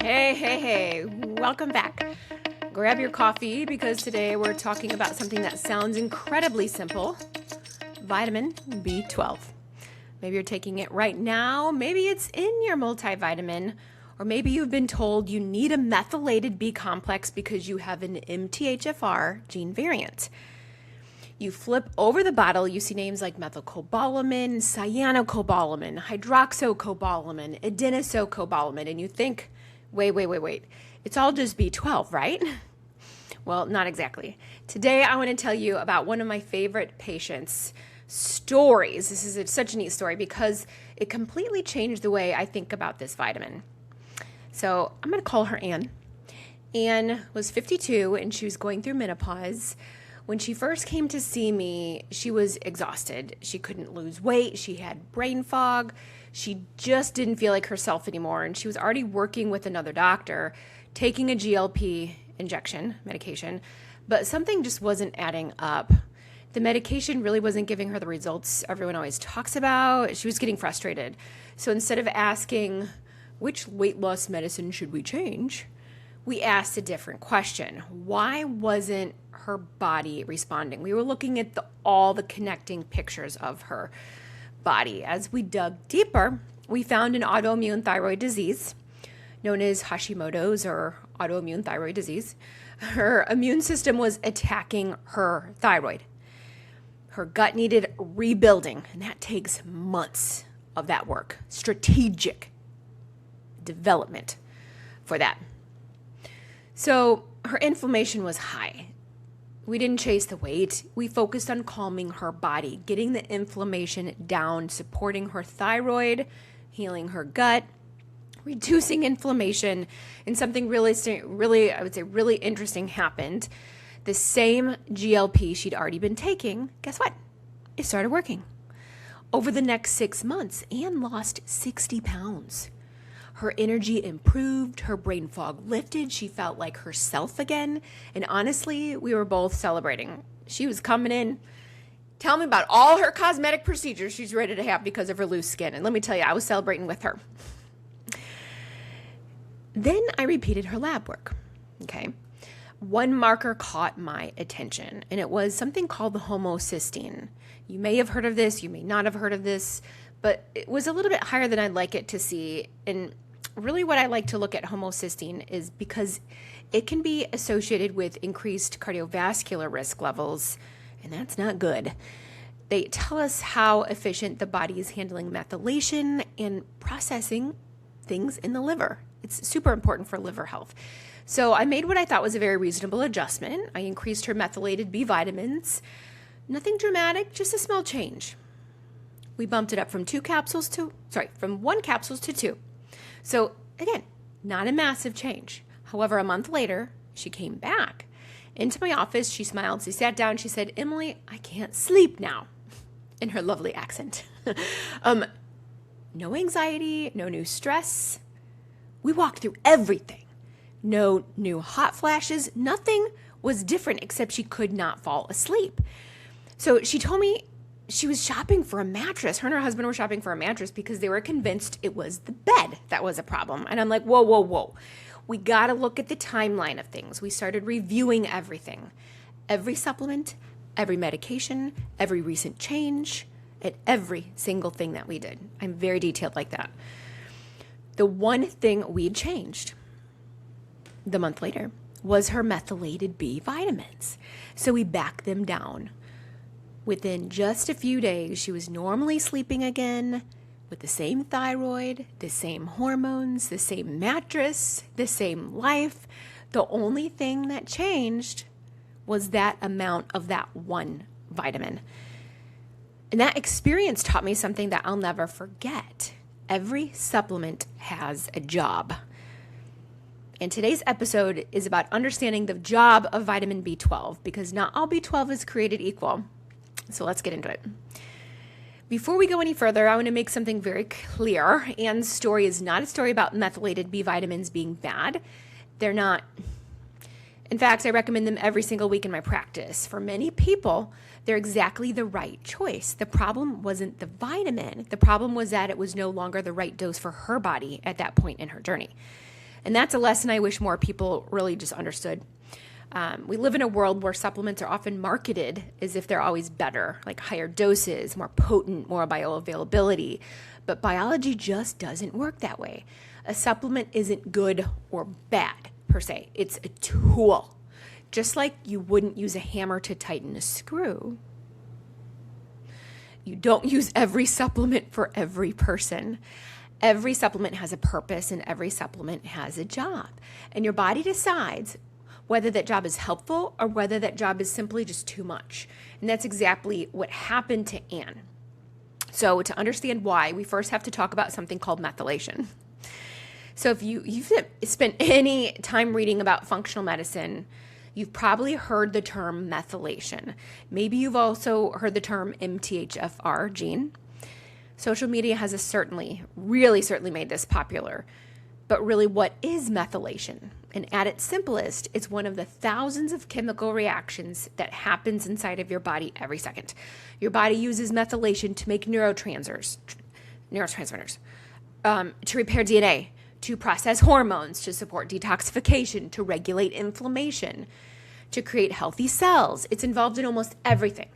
Hey, welcome back. Grab your coffee because today we're talking about something that sounds incredibly simple, vitamin B12. Maybe you're taking it right now, maybe it's in your multivitamin, or maybe you've been told you need a methylated B complex because you have an MTHFR gene variant. You flip over the bottle, you see names like methylcobalamin, cyanocobalamin, hydroxocobalamin, adenosylcobalamin, and you think, wait. It's all just B12, right? Well, not exactly. Today, I want to tell you about one of my favorite patients' stories. This is such a neat story because it completely changed the way I think about this vitamin. So I'm going to call her Anne. Anne was 52 and she was going through menopause. When she first came to see me, she was exhausted. She couldn't lose weight. She had brain fog. She just didn't feel like herself anymore. And she was already working with another doctor, taking a GLP injection medication, but something just wasn't adding up. The medication really wasn't giving her the results everyone always talks about. She was getting frustrated. So instead of asking, which weight loss medicine should we change? We asked a different question. Why wasn't her body responding? We were looking at all the connecting pictures of her body. As we dug deeper, we found an autoimmune thyroid disease known as Hashimoto's or autoimmune thyroid disease. Her immune system was attacking her thyroid. Her gut needed rebuilding, and that takes months of that work, strategic development for that. So her inflammation was high. We didn't chase the weight. We focused on calming her body, getting the inflammation down, supporting her thyroid, healing her gut, reducing inflammation, and something really, I would say, really interesting happened. The same GLP she'd already been taking, guess what? It started working. Over the next 6 months, Anne lost 60 pounds. Her energy improved, her brain fog lifted, she felt like herself again, and honestly, we were both celebrating. She was coming in, tell me about all her cosmetic procedures she's ready to have because of her loose skin, and let me tell you, I was celebrating with her. Then I repeated her lab work, okay? One marker caught my attention, and it was something called the homocysteine. You may have heard of this, you may not have heard of this, but it was a little bit higher than I'd like it to see. And really what I like to look at homocysteine is because it can be associated with increased cardiovascular risk levels, and that's not good. They tell us how efficient the body is handling methylation and processing things in the liver. It's super important for liver health. So I made what I thought was a very reasonable adjustment. I increased her methylated B vitamins. Nothing dramatic, just a small change. We bumped it up from from 1 capsule to 2. So again, not a massive change. However, a month later, she came back into my office. She smiled. She sat down. She said, "Emily, I can't sleep now," in her lovely accent. No anxiety, no new stress. We walked through everything. No new hot flashes. Nothing was different except she could not fall asleep. So she told me she was shopping for a mattress. Her and her husband were shopping for a mattress because they were convinced it was the bed that was a problem. And I'm like, whoa. We got to look at the timeline of things. We started reviewing everything. Every supplement, every medication, every recent change, and every single thing that we did. I'm very detailed like that. The one thing we'd changed the month later was her methylated B vitamins. So we backed them down. Within just a few days, she was normally sleeping again with the same thyroid, the same hormones, the same mattress, the same life. The only thing that changed was that amount of that one vitamin. And that experience taught me something that I'll never forget. Every supplement has a job. And today's episode is about understanding the job of vitamin B12 because not all B12 is created equal. So let's get into it. Before we go any further, I want to make something very clear. Anne's story is not a story about methylated B vitamins being bad. They're not. In fact, I recommend them every single week in my practice. For many people, they're exactly the right choice. The problem wasn't the vitamin. The problem was that it was no longer the right dose for her body at that point in her journey. And that's a lesson I wish more people really just understood. We live in a world where supplements are often marketed as if they're always better, like higher doses, more potent, more bioavailability. But biology just doesn't work that way. A supplement isn't good or bad per se. It's a tool. Just like you wouldn't use a hammer to tighten a screw, you don't use every supplement for every person. Every supplement has a purpose and every supplement has a job. And your body decides whether that job is helpful or whether that job is simply just too much. And that's exactly what happened to Anne. So to understand why, we first have to talk about something called methylation. So if you've spent any time reading about functional medicine, you've probably heard the term methylation. Maybe you've also heard the term MTHFR gene. Social media has certainly made this popular. But really, what is methylation? And at its simplest, it's one of the thousands of chemical reactions that happens inside of your body every second. Your body uses methylation to make neurotransmitters, to repair DNA, to process hormones, to support detoxification, to regulate inflammation, to create healthy cells. It's involved in almost everything.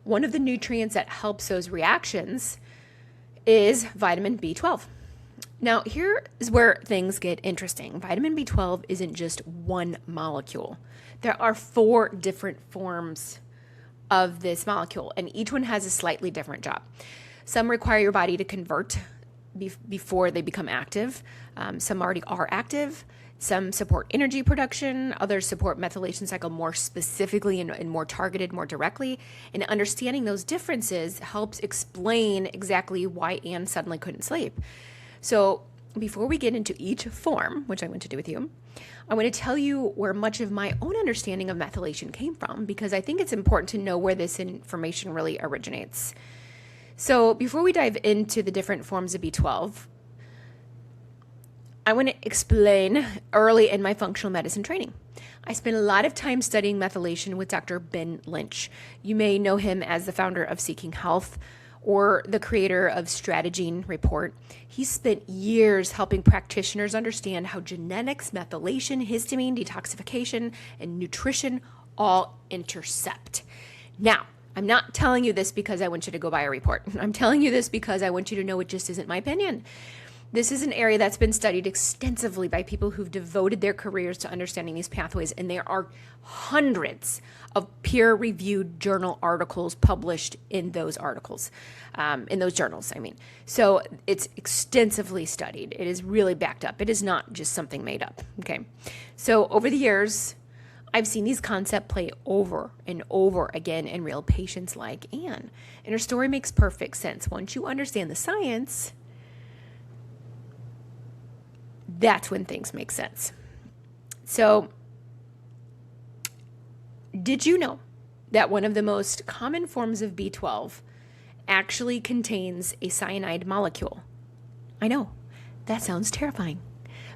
One of the nutrients that helps those reactions is vitamin B12. Now, here is where things get interesting. Vitamin B12 isn't just one molecule. There are 4 different forms of this molecule, and each one has a slightly different job. Some require your body to convert before they become active. Some already are active. Some support energy production. Others support methylation cycle more specifically and more targeted, more directly. And understanding those differences helps explain exactly why Anne suddenly couldn't sleep. So before we get into each form, which I'm going to do with you, I want to tell you where much of my own understanding of methylation came from, because I think it's important to know where this information really originates. So before we dive into the different forms of B12, I want to explain early in my functional medicine training. I spent a lot of time studying methylation with Dr. Ben Lynch. You may know him as the founder of Seeking Health or the creator of Strategene Report. He spent years helping practitioners understand how genetics, methylation, histamine, detoxification, and nutrition all intercept. Now, I'm not telling you this because I want you to go buy a report. I'm telling you this because I want you to know it just isn't my opinion. This is an area that's been studied extensively by people who've devoted their careers to understanding these pathways, and there are hundreds of peer-reviewed journal articles published in those journals, So it's extensively studied. It is really backed up. It is not just something made up, okay? So over the years, I've seen these concepts play over and over again in real patients like Anne, and her story makes perfect sense. Once you understand the science, that's when things make sense. So, did you know that one of the most common forms of B12 actually contains a cyanide molecule? I know, that sounds terrifying.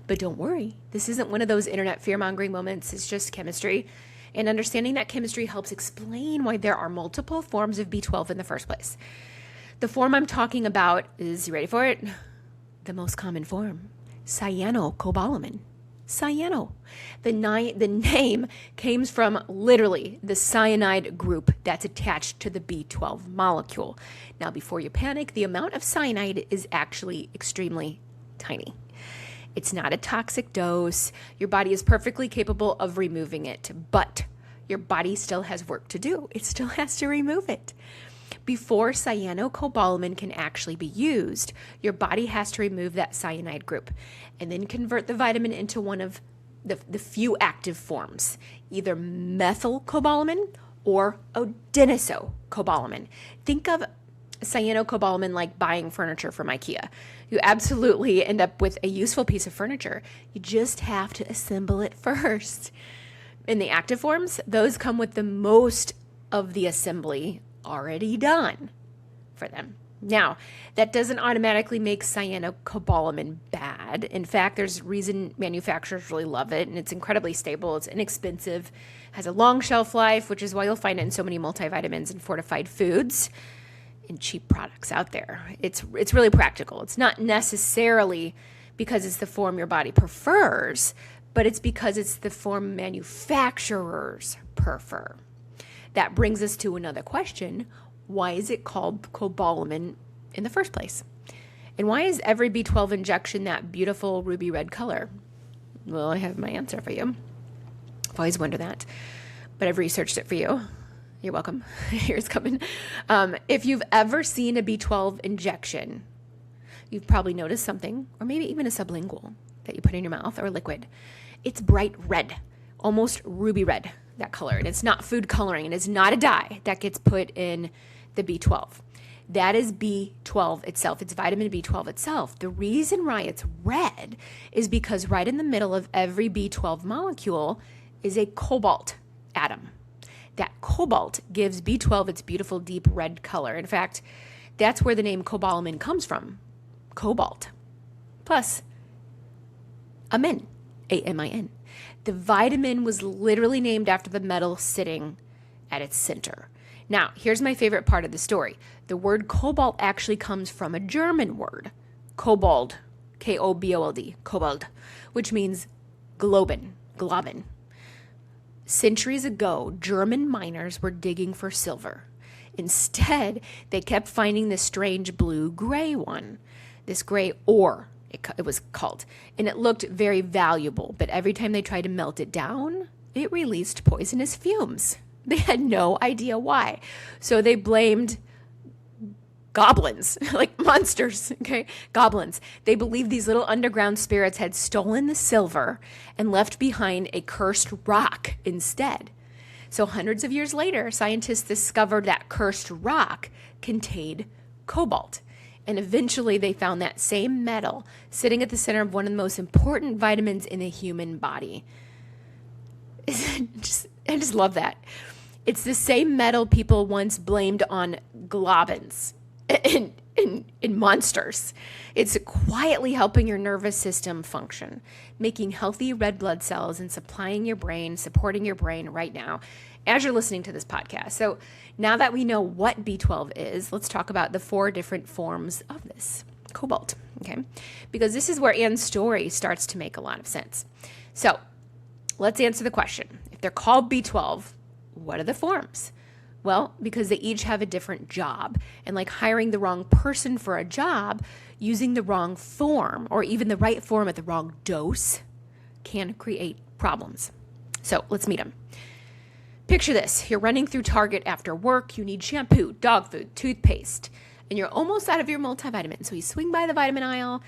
But don't worry, this isn't one of those internet fear-mongering moments. It's just chemistry. And understanding that chemistry helps explain why there are multiple forms of B12 in the first place. The form I'm talking about is, you ready for it? The most common form. Cyanocobalamin. Cyano. The name came from literally the cyanide group that's attached to the B12 molecule. Now, before you panic, the amount of cyanide is actually extremely tiny. It's not a toxic dose. Your body is perfectly capable of removing it, but your body still has work to do. It still has to remove it. Before cyanocobalamin can actually be used, your body has to remove that cyanide group and then convert the vitamin into one of the few active forms, either methylcobalamin or adenosylcobalamin. Think of cyanocobalamin like buying furniture from IKEA. You absolutely end up with a useful piece of furniture. You just have to assemble it first. In the active forms, those come with the most of the assembly already done for them. Now, that doesn't automatically make cyanocobalamin bad. In fact, there's reason manufacturers really love it, and it's incredibly stable. It's inexpensive, has a long shelf life, which is why you'll find it in so many multivitamins and fortified foods and cheap products out there. It's really practical. It's not necessarily because it's the form your body prefers, but it's because it's the form manufacturers prefer. That brings us to another question. Why is it called cobalamin in the first place? And why is every B12 injection that beautiful ruby red color? Well, I have my answer for you. I've always wondered that, but I've researched it for you. You're welcome. Here's coming. If you've ever seen a B12 injection, you've probably noticed something, or maybe even a sublingual that you put in your mouth or liquid. It's bright red, almost ruby red, that color. And it's not food coloring, and it's not a dye that gets put in the B12. That is B12 itself. It's vitamin B12 itself. The reason why it's red is because right in the middle of every B12 molecule is a cobalt atom. That cobalt gives B12 its beautiful deep red color. In fact, that's where the name cobalamin comes from. Cobalt. Plus, amin, A-M-I-N. The vitamin was literally named after the metal sitting at its center. Now, here's my favorite part of the story. The word cobalt actually comes from a German word, kobold, K-O-B-O-L-D, kobold, which means globin. Centuries ago, German miners were digging for silver. Instead, they kept finding this strange blue-gray one, this gray ore, it was called, and it looked very valuable, but every time they tried to melt it down, it released poisonous fumes. They had no idea why. So they blamed goblins, like monsters, okay? Goblins. They believed these little underground spirits had stolen the silver and left behind a cursed rock instead. So hundreds of years later, scientists discovered that cursed rock contained cobalt. And eventually they found that same metal sitting at the center of one of the most important vitamins in the human body. I just love that. It's the same metal people once blamed on goblins and monsters. It's quietly helping your nervous system function, making healthy red blood cells and supporting your brain right now as you're listening to this podcast. So now that we know what B12 is, let's talk about the 4 different forms of this cobalt, okay? Because this is where Anne's story starts to make a lot of sense. So let's answer the question. If they're called B12, what are the forms? Well, because they each have a different job. And like hiring the wrong person for a job, using the wrong form or even the right form at the wrong dose can create problems. So let's meet them. Picture this. You're running through Target after work. You need shampoo, dog food, toothpaste, and you're almost out of your multivitamin. So you swing by the vitamin aisle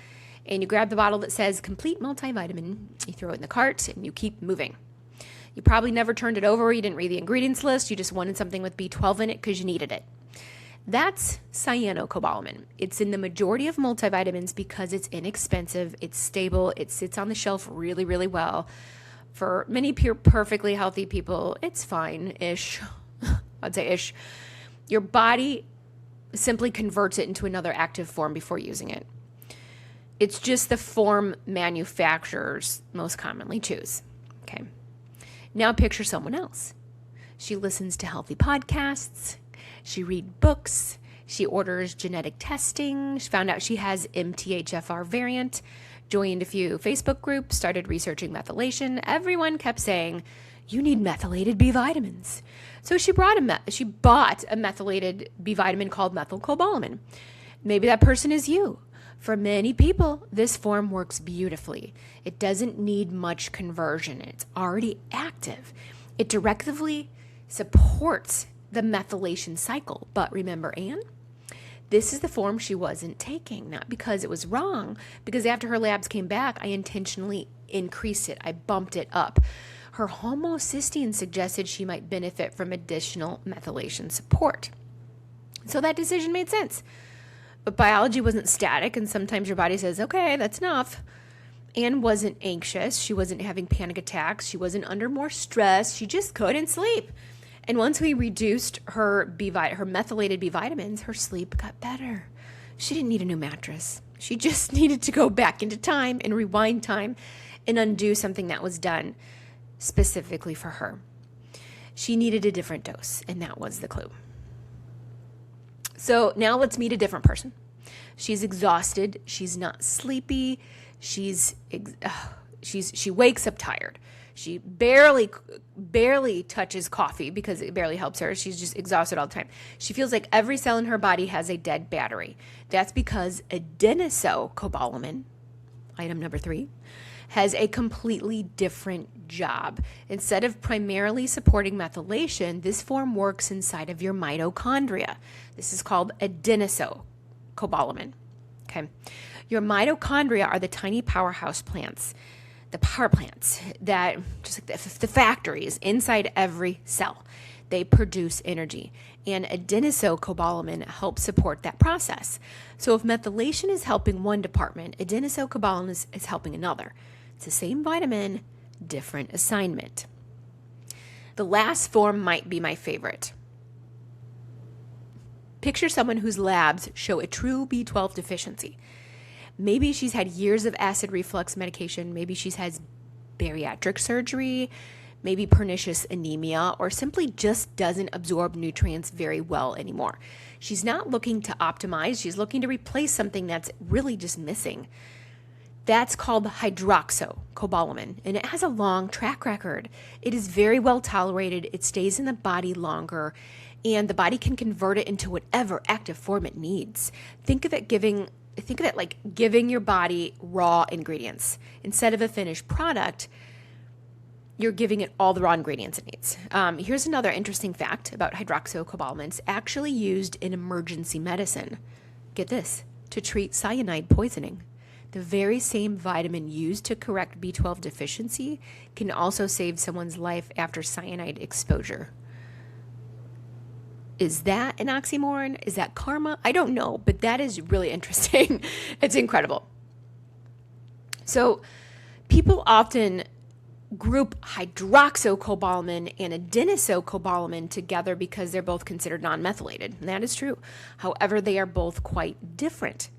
and you grab the bottle that says complete multivitamin. You throw it in the cart and you keep moving. You probably never turned it over. You didn't read the ingredients list. You just wanted something with B12 in it because you needed it. That's cyanocobalamin. It's in the majority of multivitamins because it's inexpensive, it's stable, it sits on the shelf really, really well. For many perfectly healthy people, it's fine-ish. I'd say ish. Your body simply converts it into another active form before using it. It's just the form manufacturers most commonly choose. Okay. Now picture someone else. She listens to healthy podcasts. She reads books. She orders genetic testing. She found out she has MTHFR variant. Joined a few Facebook groups. Started researching methylation. Everyone kept saying, you need methylated B vitamins. So she bought a methylated B vitamin called methylcobalamin. Maybe that person is you. For many people, this form works beautifully. It doesn't need much conversion. It's already active. It directly supports the methylation cycle. But remember Anne? This is the form she wasn't taking, not because it was wrong, because after her labs came back, I intentionally increased it. I bumped it up. Her homocysteine suggested she might benefit from additional methylation support. So that decision made sense. But biology wasn't static, and sometimes your body says, okay, that's enough. Anne wasn't anxious. She wasn't having panic attacks. She wasn't under more stress. She just couldn't sleep. And once we reduced her methylated B vitamins, her sleep got better. She didn't need a new mattress. She just needed to go back into time and rewind time and undo something that was done specifically for her. She needed a different dose, and that was the clue. So now let's meet a different person. She's exhausted. She's not sleepy. She wakes up tired. She barely touches coffee because it barely helps her. She's just exhausted all the time. She feels like every cell in her body has a dead battery. That's because adenosylcobalamin, item number 3, has a completely different job. Instead of primarily supporting methylation, this form works inside of your mitochondria. This is called adenosylcobalamin. Okay. Your mitochondria are the tiny powerhouse plants, the power plants that, just like the factories inside every cell. They produce energy, and adenosylcobalamin helps support that process. So if methylation is helping one department, adenosylcobalamin is helping another. It's the same vitamin, different assignment. The last form might be my favorite. Picture someone whose labs show a true B12 deficiency. Maybe she's had years of acid reflux medication. Maybe she's had bariatric surgery, maybe pernicious anemia, or simply just doesn't absorb nutrients very well anymore. She's not looking to optimize. She's looking to replace something that's really just missing. That's called hydroxocobalamin, and it has a long track record. It is very well tolerated. It stays in the body longer, and the body can convert it into whatever active form it needs. Think of it like giving your body raw ingredients. Instead of a finished product, you're giving it all the raw ingredients it needs. Here's another interesting fact about hydroxocobalamin. It's actually used in emergency medicine. Get this, to treat cyanide poisoning. The very same vitamin used to correct B12 deficiency can also save someone's life after cyanide exposure. Is that an oxymoron? Is that karma? I don't know, but that is really interesting. It's incredible. So people often group hydroxocobalamin and adenosylcobalamin together because they're both considered non-methylated. And that is true. However, they are both quite different.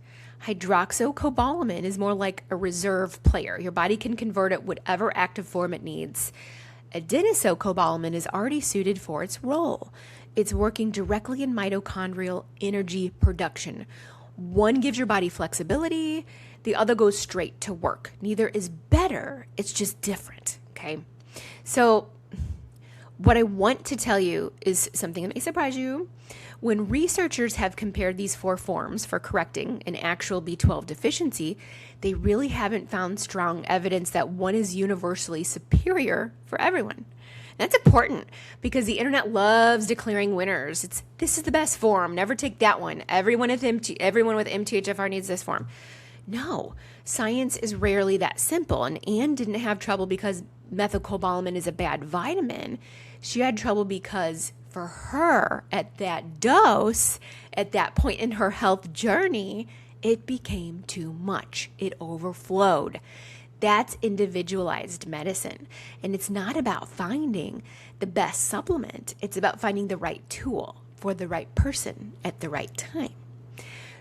Hydroxocobalamin is more like a reserve player. Your body can convert it whatever active form it needs. Adenosylcobalamin is already suited for its role. It's working directly in mitochondrial energy production. One gives your body flexibility, the other goes straight to work. Neither is better, it's just different, okay? So what I want to tell you is something that may surprise you. When researchers have compared these 4 forms for correcting an actual B12 deficiency, they really haven't found strong evidence that one is universally superior for everyone. That's important because the internet loves declaring winners. This is the best form. Never take that one. Everyone with MTHFR needs this form. No, science is rarely that simple. And Anne didn't have trouble because methylcobalamin is a bad vitamin. She had trouble because for her, at that dose, at that point in her health journey, it became too much. It overflowed. That's individualized medicine. And it's not about finding the best supplement. It's about finding the right tool for the right person at the right time.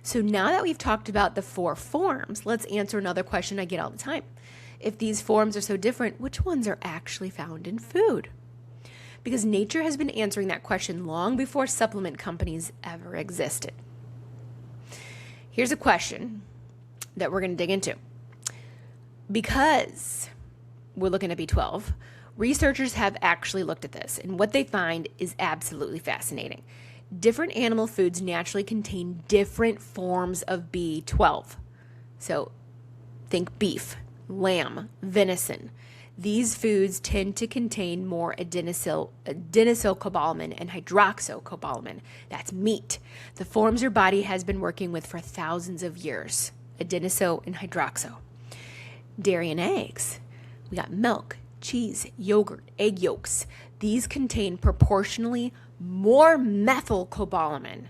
So now that we've talked about the 4 forms, let's answer another question I get all the time. If these forms are so different, which ones are actually found in food? Because nature has been answering that question long before supplement companies ever existed. Here's a question that we're going to dig into. Because we're looking at B12, researchers have actually looked at this, and what they find is absolutely fascinating. Different animal foods naturally contain different forms of B12. So think beef, lamb, venison. These foods tend to contain more adenosylcobalamin and hydroxocobalamin. That's meat. The forms your body has been working with for thousands of years, adenosyl and hydroxo. Dairy and eggs. We got milk, cheese, yogurt, egg yolks. These contain proportionally more methylcobalamin.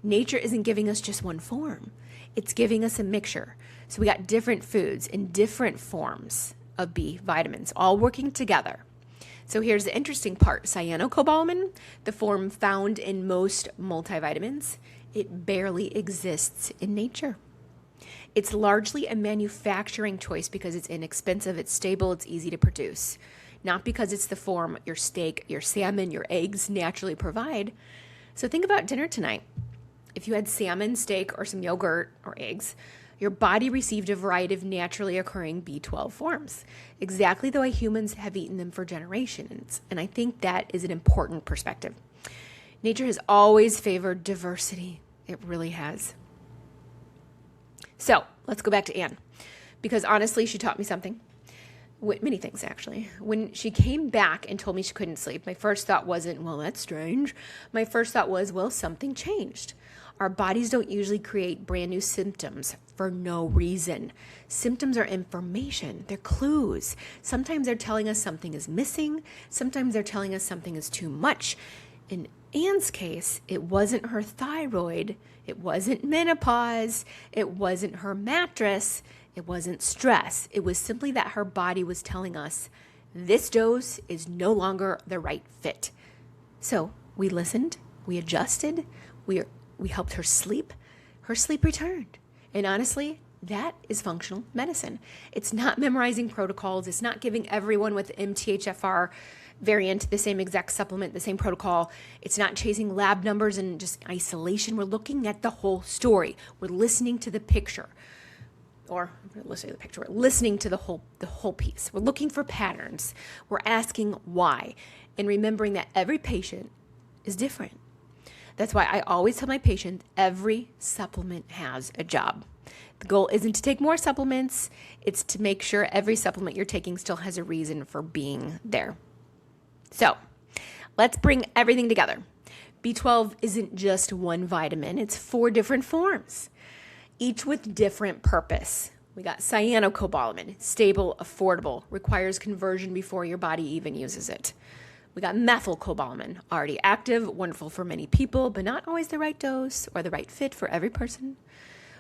Nature isn't giving us just one form. It's giving us a mixture. So we got different foods in different forms of B vitamins, all working together. So here's the interesting part. Cyanocobalamin, the form found in most multivitamins, it barely exists in nature. It's largely a manufacturing choice because it's inexpensive, it's stable, it's easy to produce. Not because it's the form your steak, your salmon, your eggs naturally provide. So think about dinner tonight. If you had salmon, steak, or some yogurt or eggs, your body received a variety of naturally occurring B12 forms, exactly the way humans have eaten them for generations. And I think that is an important perspective. Nature has always favored diversity. It really has. So let's go back to Anne, because honestly, she taught me something. Many things, actually. When she came back and told me she couldn't sleep, my first thought wasn't, well, that's strange. My first thought was, well, something changed. Our bodies don't usually create brand new symptoms for no reason. Symptoms are information. They're clues. Sometimes they're telling us something is missing. Sometimes they're telling us something is too much. In Anne's case, it wasn't her thyroid. It wasn't menopause. It wasn't her mattress. It wasn't stress. It was simply that her body was telling us this dose is no longer the right fit. So we listened, we adjusted, we helped her sleep. Her sleep returned. And honestly, that is functional medicine. It's not memorizing protocols. It's not giving everyone with MTHFR variant the same exact supplement, the same protocol. It's not chasing lab numbers and just isolation. We're looking at the whole story. We're listening to the picture. Or listening to the picture, we're listening to the whole piece. We're looking for patterns. We're asking why, and remembering that every patient is different. That's why I always tell my patients every supplement has a job. The goal isn't to take more supplements. It's to make sure every supplement you're taking still has a reason for being there. So let's bring everything together. B12 isn't just one vitamin. It's 4 different forms, each with different purpose. We got cyanocobalamin, stable, affordable, requires conversion before your body even uses it. We got methylcobalamin, already active, wonderful for many people, but not always the right dose or the right fit for every person.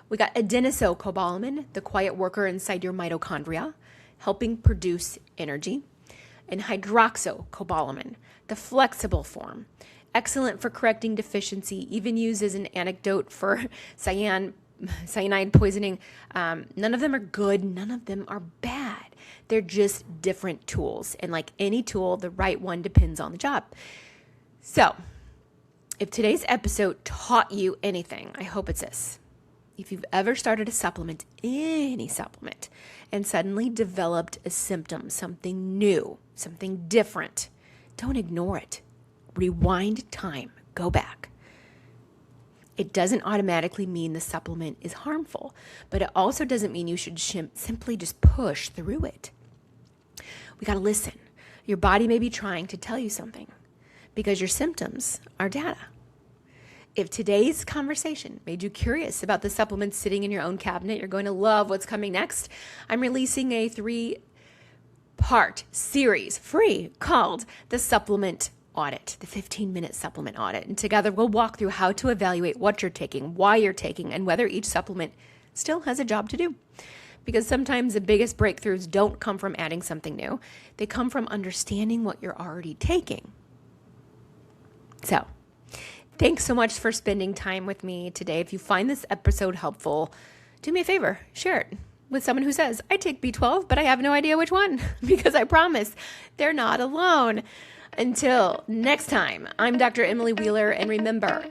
We got adenosylcobalamin, the quiet worker inside your mitochondria, helping produce energy. And hydroxocobalamin, the flexible form, excellent for correcting deficiency, even used as an antidote for cyanide poisoning. None of them are good. None of them are bad. They're just different tools. And like any tool, the right one depends on the job. So if today's episode taught you anything, I hope it's this. If you've ever started a supplement, any supplement, and suddenly developed a symptom, something new, something different, don't ignore it. Rewind time. Go back. It doesn't automatically mean the supplement is harmful, but it also doesn't mean you should simply just push through it. We got to listen. Your body may be trying to tell you something because your symptoms are data. If today's conversation made you curious about the supplements sitting in your own cabinet, you're going to love what's coming next. I'm releasing a 3-part series, free, called The Supplement Audit, the 15-minute supplement audit. And together we'll walk through how to evaluate what you're taking, why you're taking, and whether each supplement still has a job to do. Because sometimes the biggest breakthroughs don't come from adding something new. They come from understanding what you're already taking. So, thanks so much for spending time with me today. If you find this episode helpful, do me a favor, share it with someone who says, I take B12, but I have no idea which one, because I promise they're not alone. Until next time, I'm Dr. Emily Wheeler, and remember,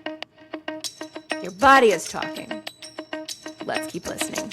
your body is talking. Let's keep listening.